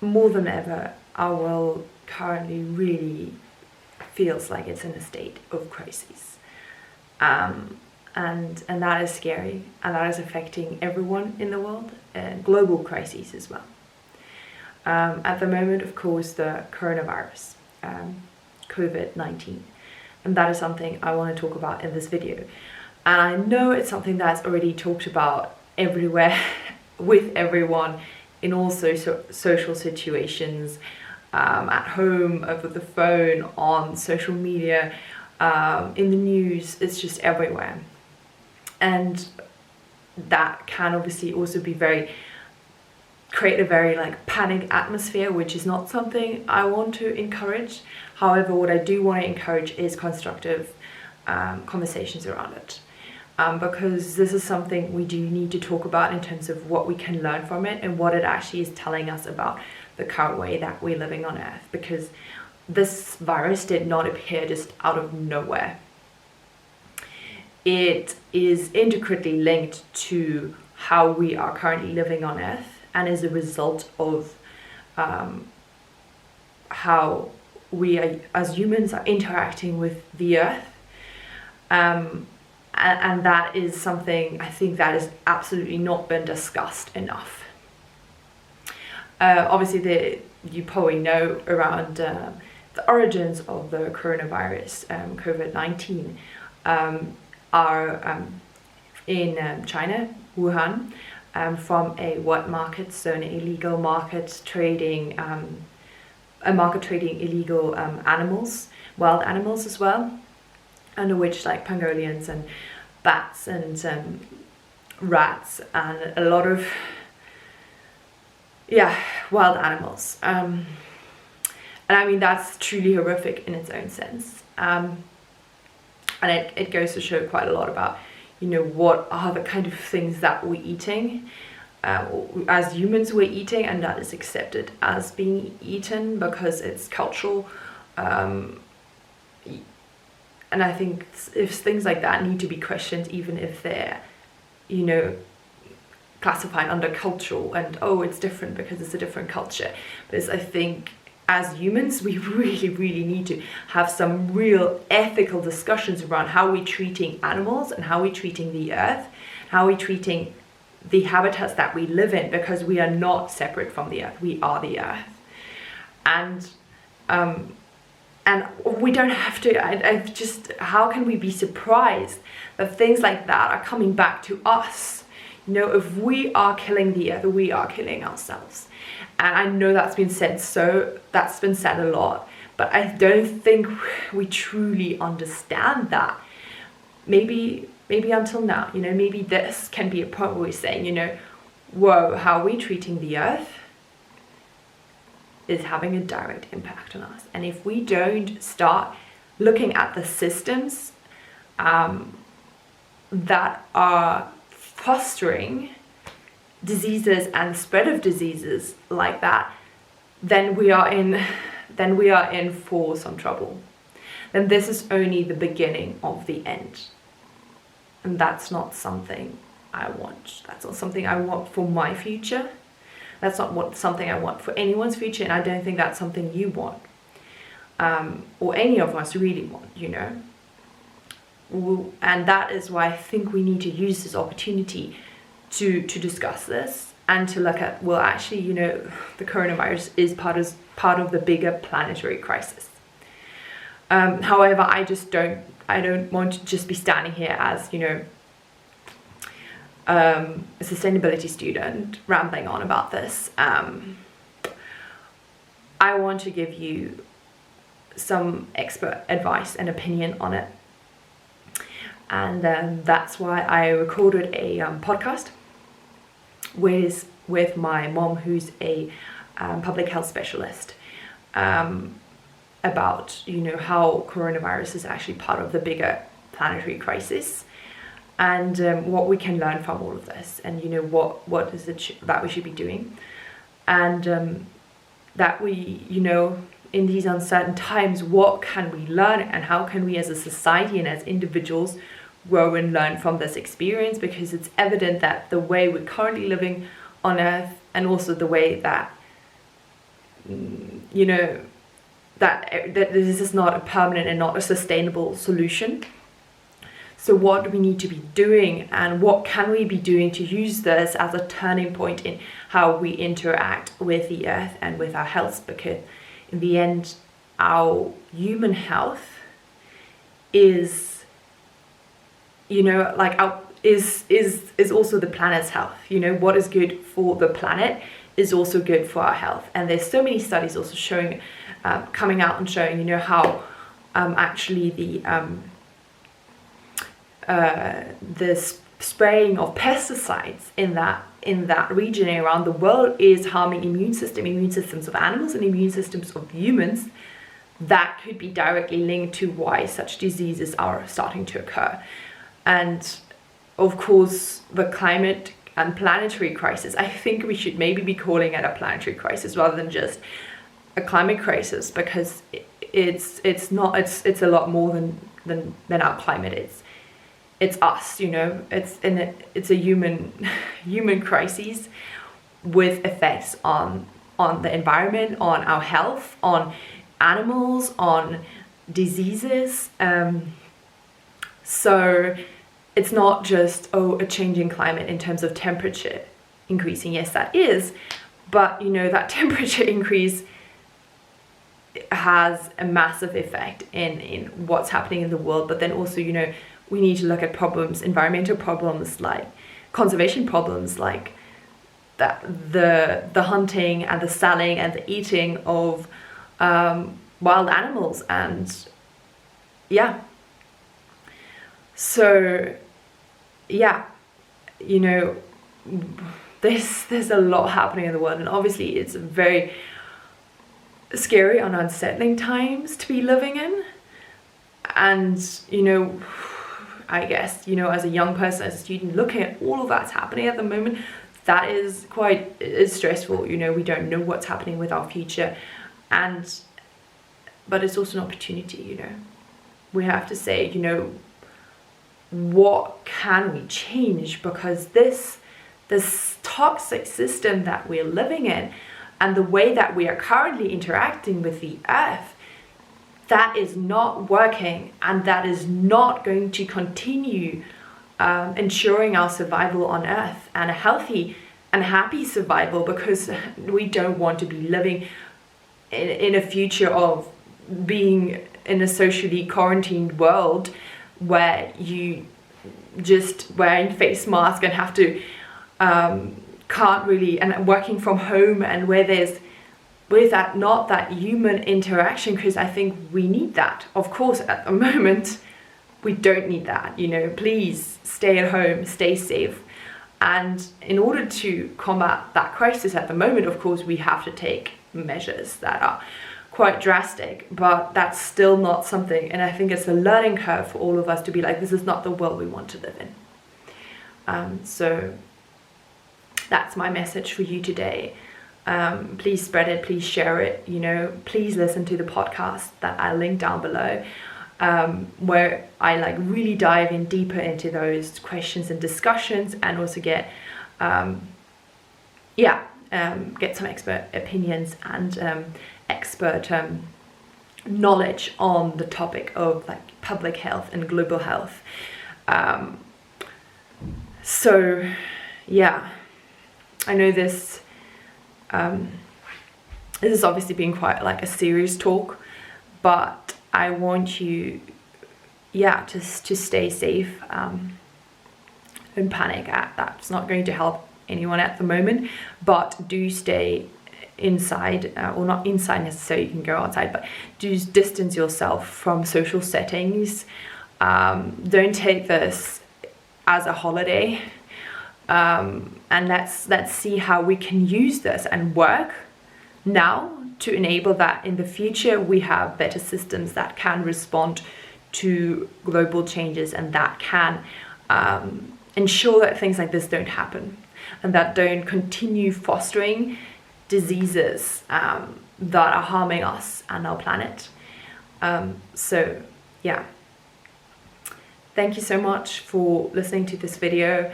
more than ever, our world currently really feels like it's in a state of crisis. And that is scary, and that is affecting everyone in the world, and global crises as well. At the moment, of course, the coronavirus, COVID-19, and that is something I want to talk about in this video. And I know it's something that's already talked about everywhere with everyone in all social situations, at home, over the phone, on social media, in the news. It's just everywhere. And that can obviously also be create a very panic atmosphere, which is not something I want to encourage. However, what I do want to encourage is constructive conversations around it. Because this is something we do need to talk about in terms of what we can learn from it and what it actually is telling us about the current way that we're living on Earth. Because this virus did not appear just out of nowhere. It is intricately linked to how we are currently living on Earth, and is a result of how we as humans are interacting with the Earth. And that is something I think that has absolutely not been discussed enough. Obviously, you probably know around the origins of the coronavirus, COVID-19, are in China, Wuhan, from a wet market, so an illegal market trading, illegal animals, wild animals as well, under which pangolins and bats and rats and a lot of wild animals. And I mean, that's truly horrific in its own sense. And it goes to show quite a lot about, what are the kind of things that we're eating. As humans we're eating, and that is accepted as being eaten because it's cultural. And I think if things like that need to be questioned, even if they're, classified under cultural and, it's different because it's a different culture. Because I think as humans, we really, really need to have some real ethical discussions around how we're treating animals and how we're treating the Earth, how we're treating the habitats that we live in, because we are not separate from the Earth. We are the Earth. And we don't have to, how can we be surprised that things like that are coming back to us? If we are killing the Earth, we are killing ourselves. And I know that's been said a lot, but I don't think we truly understand that. Maybe until now, maybe this can be a point where we're saying, whoa, how are we treating the Earth is having a direct impact on us. And if we don't start looking at the systems that are fostering diseases and the spread of diseases like that, then we are in for some trouble. Then this is only the beginning of the end. And that's not something I want. That's not something I want for my future. That's not something I want for anyone's future, and I don't think that's something you want, or any of us really want, And that is why I think we need to use this opportunity to discuss this and to look at, well, actually, the coronavirus is part of the bigger planetary crisis. However, I don't want to just be standing here as, a sustainability student rambling on about this. I want to give you some expert advice and opinion on it. And that's why I recorded a podcast with my mom, who's a public health specialist, about how coronavirus is actually part of the bigger planetary crisis, and what we can learn from all of this, and what is it that we should be doing, and that we in these uncertain times, what can we learn, and how can we as a society and as individuals grow and learn from this experience, because it's evident that the way we're currently living on Earth, and also the way that you know, that this is not a permanent and not a sustainable solution. So what do we need to be doing, and what can we be doing to use this as a turning point in how we interact with the earth and with our health? Because in the end, our human health is, you know, like is also the planet's health. You know, what is good for the planet is also good for our health. And there's so many studies also showing, coming out and showing, you know, how actually the spraying of pesticides in that region around the world is harming immune systems of animals and immune systems of humans. That could be directly linked to why such diseases are starting to occur. And of course, the climate and planetary crisis, I think we should maybe be calling it a planetary crisis rather than just a climate crisis, because it's a lot more than our climate. It's us, you know. It's a human crisis with effects on the environment, on our health, on animals, on diseases. So it's not just a changing climate in terms of temperature increasing. Yes, that is, but you know, that temperature increase has a massive effect in what's happening in the world. But then also, you know, we need to look at problems, environmental problems, like conservation problems, like the hunting and the selling and the eating of wild animals. And yeah, so yeah, you know, there's a lot happening in the world, and obviously it's very scary and unsettling times to be living in. And you know, I guess, you know, as a young person, as a student, looking at all of that's happening at the moment, that is it's stressful. You know, we don't know what's happening with our future, but it's also an opportunity. You know, we have to say, you know, what can we change, because this toxic system that we're living in and the way that we are currently interacting with the earth, that is not working, and that is not going to continue ensuring our survival on earth, and a healthy and happy survival, because we don't want to be living in a future of being in a socially quarantined world where you just wearing face mask and have to can't really, and working from home, and where there's not that human interaction, because I think we need that. Of course, at the moment we don't need that. You know, please stay at home, stay safe. And in order to combat that crisis at the moment, of course, we have to take measures that are quite drastic, but that's still not something, and I think it's a learning curve for all of us to be like, this is not the world we want to live in. So that's my message for you today. Please spread it, please share it, you know, please listen to the podcast that I link down below, where I like really dive in deeper into those questions and discussions, and also get some expert opinions and expert knowledge on the topic of like public health and global health. So yeah, I know this has obviously been quite like a serious talk, but I want you just to stay safe. Don't panic. That's not going to help anyone at the moment, but do stay inside, or not inside necessarily, you can go outside, but do distance yourself from social settings. Don't take this as a holiday, and let's see how we can use this and work now to enable that in the future we have better systems that can respond to global changes, and that can ensure that things like this don't happen, and that don't continue fostering diseases that are harming us and our planet. So yeah, thank you so much for listening to this video.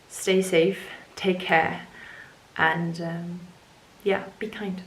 Stay safe, take care, and yeah, be kind.